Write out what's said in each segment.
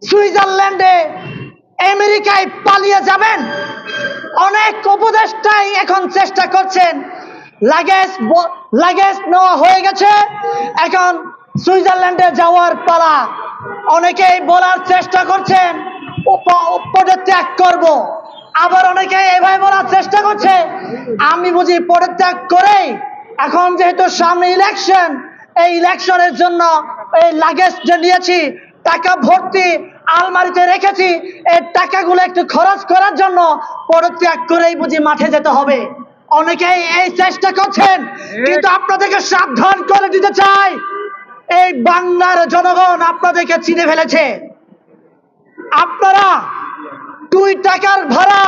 সুইজারল্যান্ডে আমেরিকায় পালিয়ে যাবেন। অনেক উপদেষ্টাই এখন চেষ্টা করছেন, লাগেজ নেওয়া হয়ে গেছে, এখন সুইজারল্যান্ডে যাওয়ার পালা। অনেকেই বলার চেষ্টা করছেন পদত্যাগ করব, আবার অনেকে এভাবে বলার চেষ্টা করছে আমি বুঝি পদত্যাগ করেই, এখন যেহেতু সামনে ইলেকশন, এই ইলেকশনের জন্য এই লাগেজ যে নিয়েছি টাকা ভর্তি আলমারিতে রেখেছি, এই টাকাগুলো একটু খরচ করার জন্য পদত্যাগ করেই বুঝি মাঠে যেতে হবে। অনেকেই এই চেষ্টা করছেন, কিন্তু আপনাদেরকে সাবধান করে দিতে চাই, এই বাংলার জনগণ আপনাদেরকে চিনে ফেলেছে। আপনারা 2 টাকার ভাড়া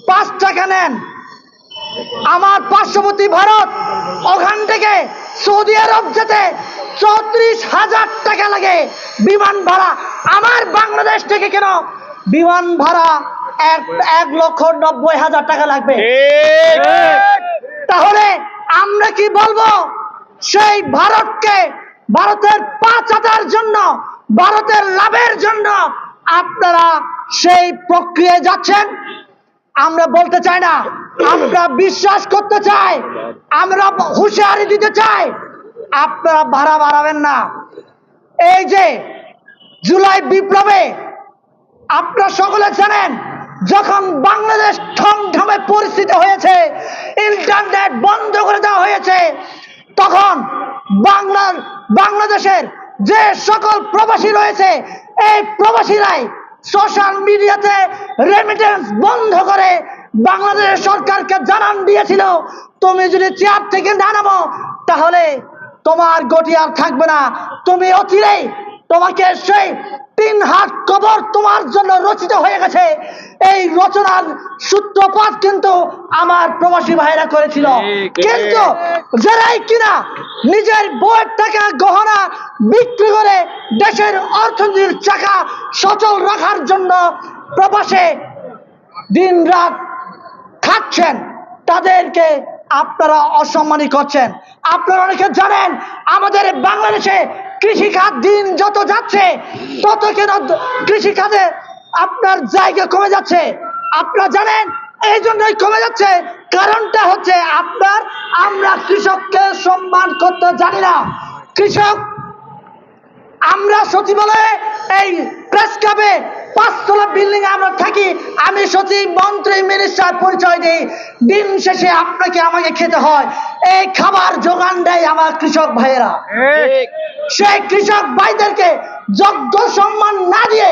5 টাকা নেন, আমার পার্শ্ববর্তী ভারত, ওখান থেকে সৌদি আরব যেতে 34,000 টাকা লাগে বিমান ভাড়া। আমার বাংলাদেশ থেকে কেন বিমান ভাড়া 1,90,000 টাকা লাগবে? তাহলে আমরা কি বলবো সেই ভারতকে, ভারতের পাচাটার জন্য, ভারতের লাভের জন্য আপনারা সেই প্রক্রিয়ায় যাচ্ছেন? আমরা বলতে চাই না, আমরা বিশ্বাস করতে চাই, আমরা হুঁশিয়ারি দিতে চাই, আপনারা ভাড়া বাড়াবেন না। এই যে জুলাই বিপ্লবে আপনারা সকলে জানেন, যখন বাংলাদেশ থমথমে পরিস্থিতি হয়েছে, ইন্টারনেট বন্ধ করে দেওয়া হয়েছে, তখন বাংলাদেশের যে সকল প্রবাসী রয়েছে, এই প্রবাসীরাই সোশ্যাল মিডিয়াতে রেমিটেন্স বন্ধ করে বাংলাদেশ সরকারকে জানান দিয়েছিল, তুমি যদি চেয়ার থেকে না নামো তাহলে তোমার গতি আর থাকবে না, তুমি অচিরেই, তোমাকে সেই 3 হাত কবর তোমার জন্য রচিত হয়ে গেছে। এই রচনার সূত্রপাত কিন্তু আমার প্রবাসী ভাইরা করেছিল। কিন্তু যারাই কিনা নিজের বউয়ের টাকা গহনা বিক্রি করে দেশের অর্থনীতির চাকা সচল রাখার জন্য প্রবাসে দিন রাত খাচ্ছেন, তাদেরকে আপনারা অসম্মানী করছেন। আপনারা অনেকে জানেন, আমাদের বাংলাদেশে কৃষিখাত দিন যত যাচ্ছে তত কেন কৃষিখাতে আপনার জায়গা কমে যাচ্ছে? আপনারা জানেন এই জন্যই কমে যাচ্ছে, কারণটা হচ্ছে আমরা কৃষককে সম্মান করতে জানি না। কৃষক, আমরা সচিবালয়ে এই প্রেস ক্লাবে 5 তলা বিল্ডিং আমরা থাকি, আমি সচিব, মন্ত্রী, মিনিস্টার পরিচয় দিই, দিন শেষে আপনাকে আমাকে খেতে হয়, এই খাবার যোগান দেয় আমার কৃষক ভাইয়েরা। সেই কৃষক ভাইদেরকে যোগ্য সম্মান না দিয়ে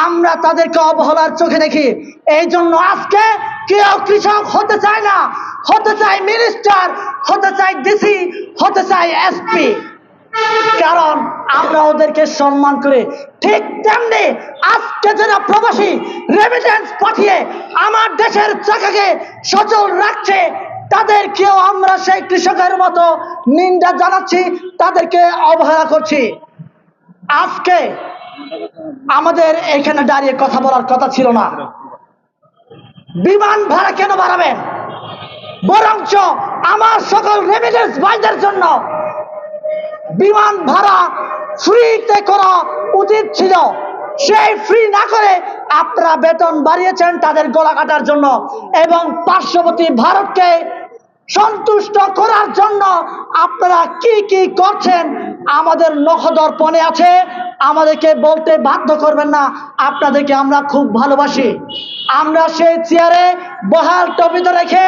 আমরা তাদেরকে অবহেলার চোখে দেখি। এই জন্য আজকে কেউ কৃষক হতে চায় না, হতে চায় মিনিস্টার, হতে চায় ডিসি, হতে চায় এসপি, কারণ আমরা ওদেরকে সম্মান করি। ঠিক তেমনি আজকে যারা প্রবাসী রেমিটেন্স পাঠিয়ে আমার দেশের চাকাকে সচল রাখছে, তাদেরকেও আমরা সেই কৃষকের মতো নিন্দা জানাচ্ছি, তাদেরকে অবহেলা করছি। আজকে আমাদের এখানে দাঁড়িয়ে কথা বলার কথা ছিল না। বিমান ভাড়া কেন বাড়াবেন? বরঞ্চ আমার সকল রেমিটেন্স ভাইদের জন্য বিমান ভাড়া ফ্রিতে করা উচিত ছিল। সেই ফ্রি না করে আপনারা বেতন বাড়িয়েছেন তাদের গলা কাটার জন্য, এবং পার্শ্ববর্তী ভারতকে সন্তুষ্ট করার জন্য আপনারা কি কি করছেন আমাদের নখদর্পণে আছে, আমাদেরকে বলতে বাধ্য করবেন না। আপনাদেরকে আমরা খুব ভালোবাসি। আমরা সেই চেয়ারে বহাল টপিতে রেখে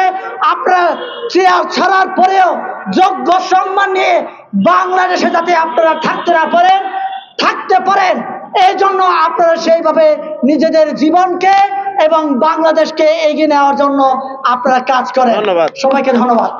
আপনারা চেয়ার ছাড়ার পরেও যোগ্য সম্মান নিয়ে বাংলাদেশে যাতে আপনারা থাকতে পারেন, এই জন্য আপনারা সেইভাবে নিজেদের জীবনকে এবং বাংলাদেশকে এগিয়ে নেওয়ার জন্য আপনারা কাজ করেন। সবাইকে ধন্যবাদ।